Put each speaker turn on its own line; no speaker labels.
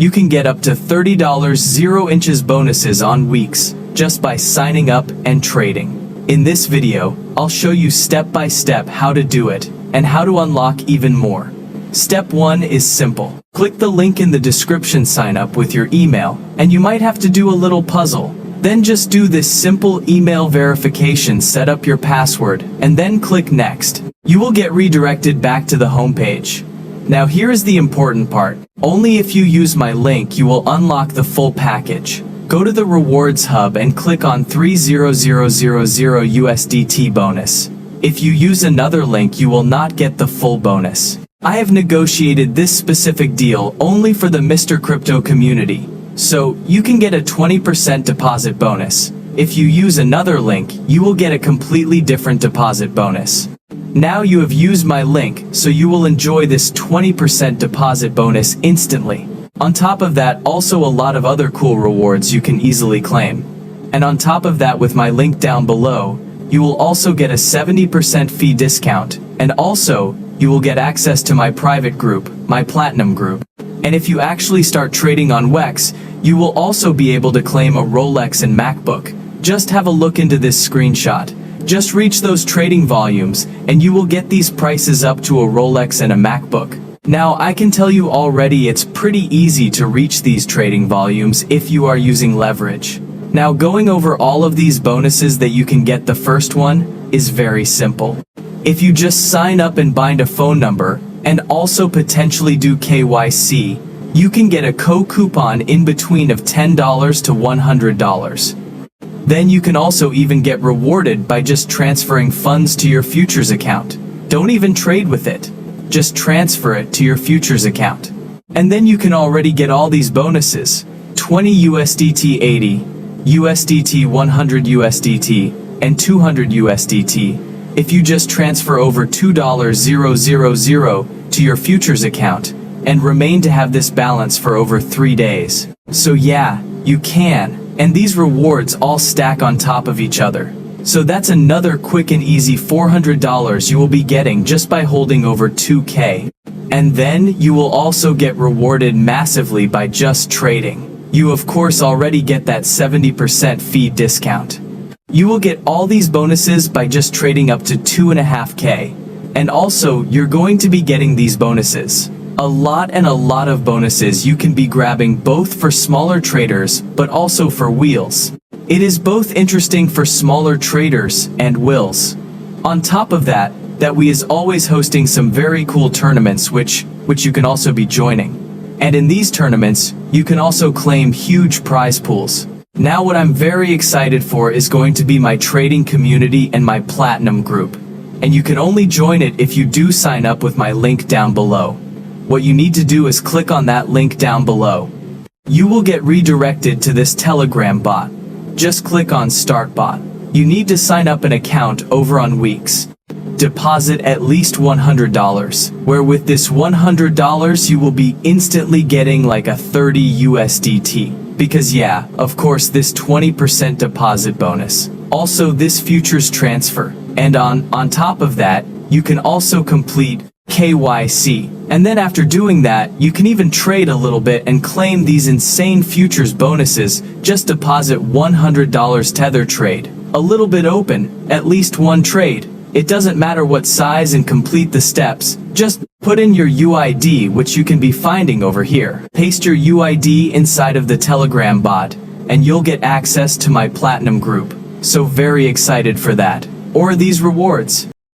you can get up to $30 0 inches bonuses on WEEX just by signing up and trading. In this video, I'll show you step by step how to do it and how to unlock even more. Step 1 is simple. Click the link in the description, sign up with your email, and you might have to do a little puzzle. Then just do this simple email verification, set up your password, and then click next. You will get redirected back to the homepage. Now here is the important part. Only if you use my link you will unlock the full package. Go to the rewards hub and click on 30000 USDT bonus. If you use another link you will not get the full bonus. I have negotiated this specific deal only for the Mr. Crypto community, so you can get a 20% deposit bonus. If you use another link, you will get a completely different deposit bonus. Now you have used my link, so you will enjoy this 20% deposit bonus instantly. On top of that, also a lot of other cool rewards you can easily claim. And on top of that, with my link down below, you will also get a 70% fee discount, and also you will get access to my private group, my Platinum group. And if you actually start trading on WEEX, you will also be able to claim a Rolex and MacBook. Just have a look into this screenshot. Just reach those trading volumes, and you will get these prices up to a Rolex and a MacBook. Now, I can tell you already it's pretty easy to reach these trading volumes if you are using leverage. Now, going over all of these bonuses that you can get, the first one is very simple. If you just sign up and bind a phone number, and also potentially do KYC, you can get a coupon in between of $10 to $100. Then you can also even get rewarded by just transferring funds to your futures account. Don't even trade with it. Just transfer it to your futures account. And then you can already get all these bonuses. 20 USDT 80, USDT 100 USDT, and 200 USDT. If you just transfer over $2,000 to your futures account and remain to have this balance for over 3 days. So yeah, you can. And these rewards all stack on top of each other. So that's another quick and easy $400 you will be getting just by holding over 2K. And then you will also get rewarded massively by just trading. You of course already get that 70% fee discount. You will get all these bonuses by just trading up to 2.5K. And also, you're going to be getting these bonuses. A lot of bonuses you can be grabbing, both for smaller traders, but also for wheels. It is both interesting for smaller traders and wheels. On top of that, we is always hosting some very cool tournaments which you can also be joining. And in these tournaments, you can also claim huge prize pools. Now what I'm very excited for is going to be my trading community and my Platinum group. And you can only join it if you do sign up with my link down below. What you need to do is click on that link down below. You will get redirected to this Telegram bot. Just click on Start Bot. You need to sign up an account over on WEEX. Deposit at least $100, where with this $100 you will be instantly getting like a 30 USDT. Because yeah, of course, this 20% deposit bonus. Also this futures transfer. And on top of that, you can also complete KYC. And then after doing that, you can even trade a little bit and claim these insane futures bonuses. Just deposit $100 tether trade. A little bit open, at least one trade. It doesn't matter what size, and complete the steps. Just put in your UID, which you can be finding over here. Paste your UID inside of the Telegram bot, and you'll get access to my Platinum group. So very excited for that. Or these rewards.